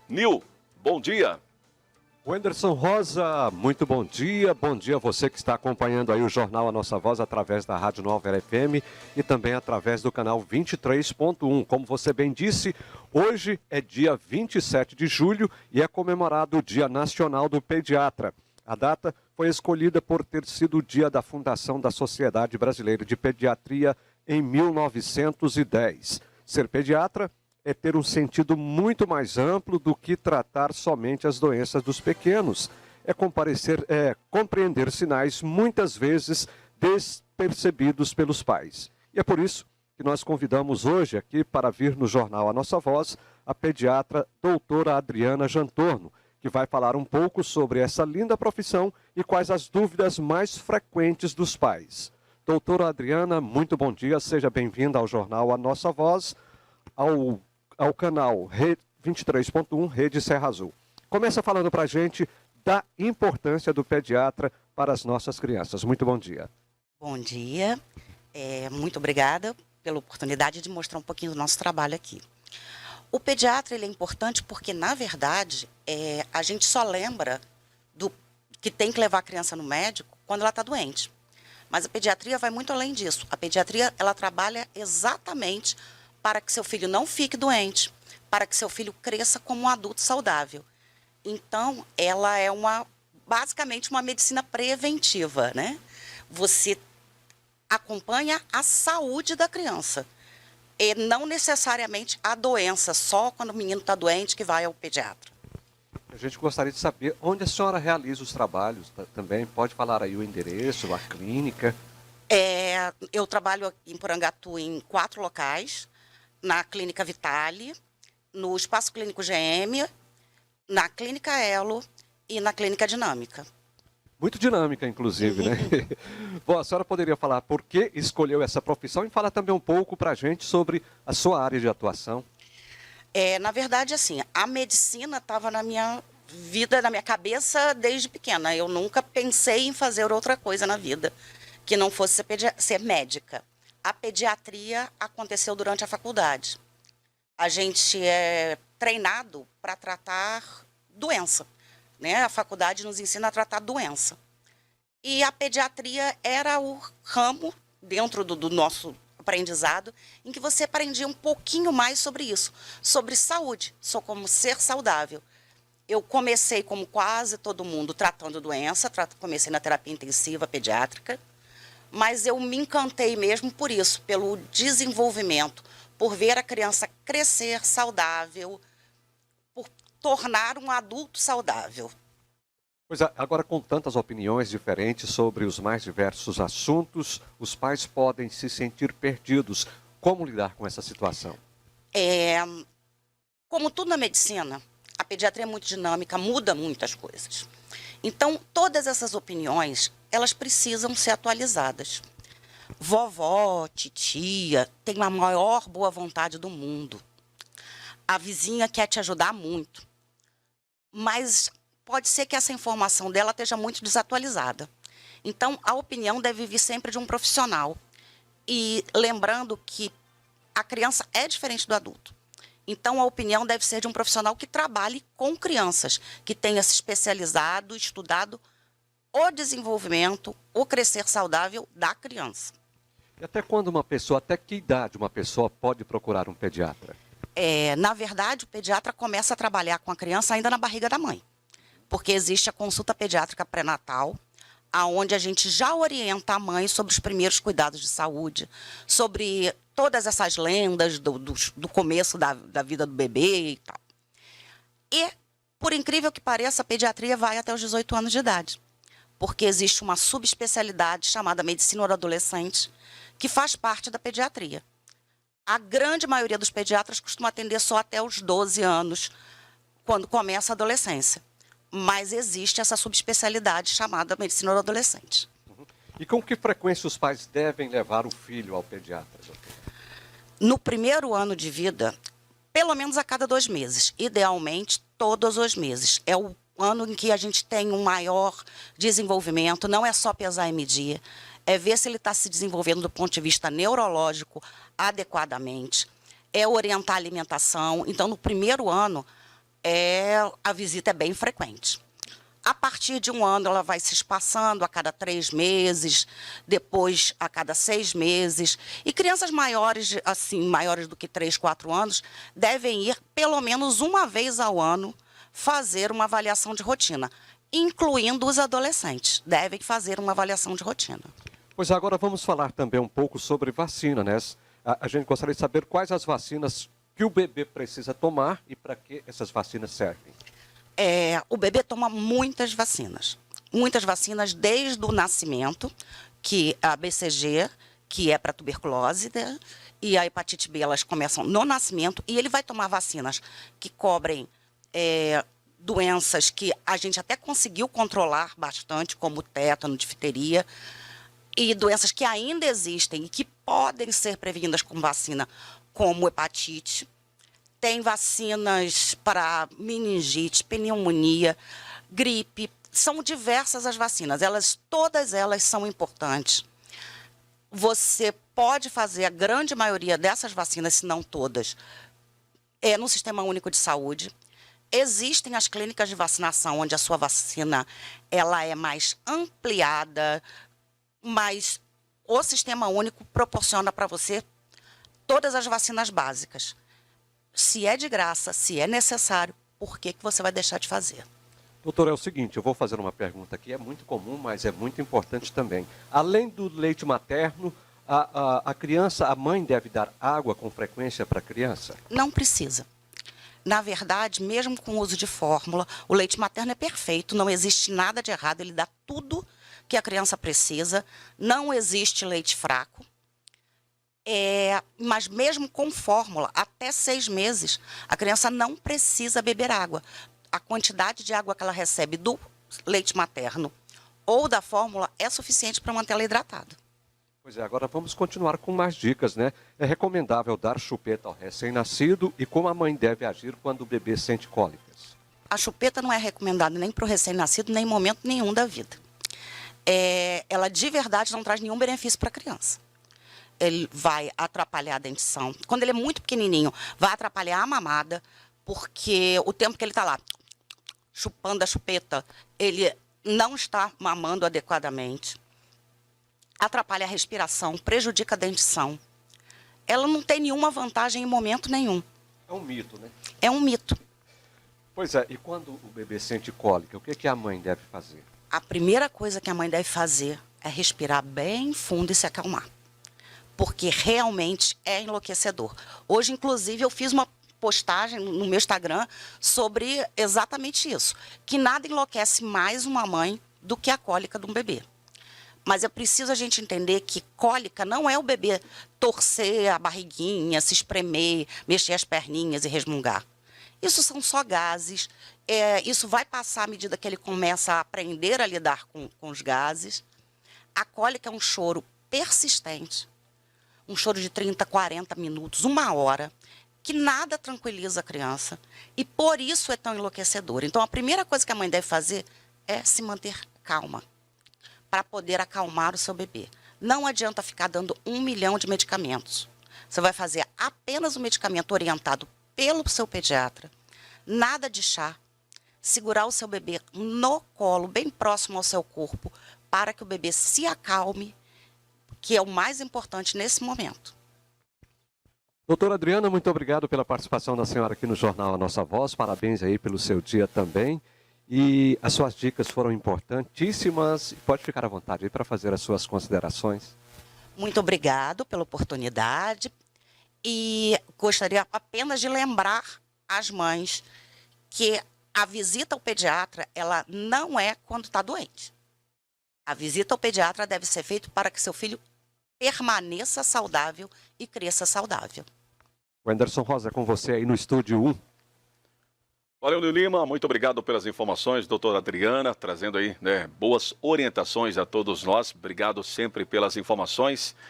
Nil, bom dia. Wenderson Rosa, muito bom dia a você que está acompanhando aí o Jornal A Nossa Voz através da Rádio Nova Era FM e também através do canal 23.1. Como você bem disse, hoje é dia 27 de julho e é comemorado o Dia Nacional do Pediatra. A data foi escolhida por ter sido o dia da fundação da Sociedade Brasileira de Pediatria em 1910. Ser pediatra é ter um sentido muito mais amplo do que tratar somente as doenças dos pequenos. É compreender sinais muitas vezes despercebidos pelos pais. E é por isso que nós convidamos hoje aqui para vir no Jornal A Nossa Voz a pediatra doutora Adriana Jantorno, que vai falar um pouco sobre essa linda profissão e quais as dúvidas mais frequentes dos pais. Doutora Adriana, muito bom dia, seja bem-vinda ao Jornal A Nossa Voz, ao canal 23.1 Rede Serra Azul. Começa falando para a gente da importância do pediatra para as nossas crianças. Muito bom dia. Bom dia, muito obrigada pela oportunidade de mostrar um pouquinho do nosso trabalho aqui. O pediatra ele é importante porque, na verdade, a gente só lembra que tem que levar a criança no médico quando ela está doente. Mas a pediatria vai muito além disso. A pediatria ela trabalha exatamente para que seu filho não fique doente, para que seu filho cresça como um adulto saudável. Então, ela é basicamente uma medicina preventiva, né? Você acompanha a saúde da criança e não necessariamente a doença, só quando o menino está doente que vai ao pediatra. A gente gostaria de saber onde a senhora realiza os trabalhos também. Pode falar aí o endereço, a clínica? Eu trabalho em Porangatu em 4 locais. Na Clínica Vitale, no Espaço Clínico GM, na Clínica Elo e na Clínica Dinâmica. Muito dinâmica, inclusive, né? Bom, a senhora poderia falar por que escolheu essa profissão e falar também um pouco para a gente sobre a sua área de atuação? Na verdade, assim, a medicina estava na minha vida, na minha cabeça desde pequena. Eu nunca pensei em fazer outra coisa na vida que não fosse ser médica. A pediatria aconteceu durante a faculdade. A gente é treinado para tratar doença, né? A faculdade nos ensina a tratar doença. E a pediatria era o ramo dentro do nosso aprendizado em que você aprendia um pouquinho mais sobre isso, sobre saúde, como ser saudável. Eu comecei, como quase todo mundo, tratando doença, comecei na terapia intensiva pediátrica, mas eu me encantei mesmo por isso, pelo desenvolvimento, por ver a criança crescer saudável, por tornar um adulto saudável. Pois é, agora com tantas opiniões diferentes sobre os mais diversos assuntos, os pais podem se sentir perdidos. Como lidar com essa situação? Como tudo na medicina, a pediatria é muito dinâmica, muda muitas coisas. Então, todas essas opiniões, elas precisam ser atualizadas. Vovó, titia, tem a maior boa vontade do mundo. A vizinha quer te ajudar muito. Mas pode ser que essa informação dela esteja muito desatualizada. Então, a opinião deve vir sempre de um profissional. E lembrando que a criança é diferente do adulto. Então, a opinião deve ser de um profissional que trabalhe com crianças, que tenha se especializado, estudado o desenvolvimento, o crescer saudável da criança. E até até que idade uma pessoa pode procurar um pediatra? Na verdade, o pediatra começa a trabalhar com a criança ainda na barriga da mãe, porque existe a consulta pediátrica pré-natal, onde a gente já orienta a mãe sobre os primeiros cuidados de saúde, sobre todas essas lendas do começo da vida do bebê e tal. E, por incrível que pareça, a pediatria vai até os 18 anos de idade, porque existe uma subespecialidade chamada medicina adolescente, que faz parte da pediatria. A grande maioria dos pediatras costuma atender só até os 12 anos, quando começa a adolescência. Mas existe essa subespecialidade chamada medicina do adolescente. E com que frequência os pais devem levar o filho ao pediatra? No primeiro ano de vida, pelo menos a cada 2 meses. Idealmente, todos os meses. É o ano em que a gente tem um maior desenvolvimento, não é só pesar e medir, é ver se ele está se desenvolvendo do ponto de vista neurológico adequadamente, é orientar a alimentação. Então, no primeiro ano, A visita é bem frequente. A partir de 1 ano, ela vai se espaçando a cada 3 meses, depois a cada 6 meses. E crianças maiores, assim, maiores do que 3, 4 anos, devem ir pelo menos uma vez ao ano fazer uma avaliação de rotina, incluindo os adolescentes. Devem fazer uma avaliação de rotina. Pois agora vamos falar também um pouco sobre vacina, né? A gente gostaria de saber quais as vacinas que o bebê precisa tomar e para que essas vacinas servem. O bebê toma muitas vacinas desde o nascimento, que a BCG, que é para tuberculose, né? E a hepatite B, elas começam no nascimento, e ele vai tomar vacinas que cobrem doenças que a gente até conseguiu controlar bastante, como tétano, difteria, e doenças que ainda existem e que podem ser prevenidas com vacina, como hepatite. Tem vacinas para meningite, pneumonia, gripe. São diversas as vacinas. Todas elas são importantes. Você pode fazer a grande maioria dessas vacinas, se não todas, no Sistema Único de Saúde. Existem as clínicas de vacinação, onde a sua vacina ela é mais ampliada, mas o Sistema Único proporciona para você todas as vacinas básicas. Se é de graça, se é necessário, por que você vai deixar de fazer? Doutor, é o seguinte, eu vou fazer uma pergunta que é muito comum, mas é muito importante também. Além do leite materno, a criança, a mãe deve dar água com frequência para a criança? Não precisa. Na verdade, mesmo com o uso de fórmula, o leite materno é perfeito, não existe nada de errado, ele dá tudo que a criança precisa, não existe leite fraco. Mas mesmo com fórmula, até 6 meses, a criança não precisa beber água. A quantidade de água que ela recebe do leite materno ou da fórmula é suficiente para mantê-la hidratada. Pois é, agora vamos continuar com mais dicas, né? É recomendável dar chupeta ao recém-nascido e como a mãe deve agir quando o bebê sente cólicas? A chupeta não é recomendada nem para o recém-nascido, nem em momento nenhum da vida. Ela de verdade não traz nenhum benefício para a criança. Ele vai atrapalhar a dentição. Quando ele é muito pequenininho, vai atrapalhar a mamada, porque o tempo que ele está lá chupando a chupeta, ele não está mamando adequadamente. Atrapalha a respiração, prejudica a dentição. Ela não tem nenhuma vantagem em momento nenhum. É um mito, né? É um mito. Pois é, e quando o bebê sente cólica, o que a mãe deve fazer? A primeira coisa que a mãe deve fazer é respirar bem fundo e se acalmar. Porque realmente é enlouquecedor. Hoje, inclusive, eu fiz uma postagem no meu Instagram sobre exatamente isso. Que nada enlouquece mais uma mãe do que a cólica de um bebê. Mas é preciso a gente entender que cólica não é o bebê torcer a barriguinha, se espremer, mexer as perninhas e resmungar. Isso são só gases. Isso vai passar à medida que ele começa a aprender a lidar com os gases. A cólica é um choro persistente. Um choro de 30, 40 minutos, 1 hora, que nada tranquiliza a criança. E por isso é tão enlouquecedor. Então, a primeira coisa que a mãe deve fazer é se manter calma, para poder acalmar o seu bebê. Não adianta ficar dando 1 milhão de medicamentos. Você vai fazer apenas o medicamento orientado pelo seu pediatra. Nada de chá. Segurar o seu bebê no colo, bem próximo ao seu corpo, para que o bebê se acalme, que é o mais importante nesse momento. Doutora Adriana, muito obrigado pela participação da senhora aqui no Jornal A Nossa Voz. Parabéns aí pelo seu dia também. E as suas dicas foram importantíssimas. Pode ficar à vontade aí para fazer as suas considerações. Muito obrigado pela oportunidade. E gostaria apenas de lembrar às mães que a visita ao pediatra, ela não é quando está doente. A visita ao pediatra deve ser feita para que seu filho permaneça saudável e cresça saudável. O Anderson Rosa com você aí no Estúdio 1. Valeu, Nil Lima, muito obrigado pelas informações, doutora Adriana, trazendo aí boas orientações a todos nós. Obrigado sempre pelas informações.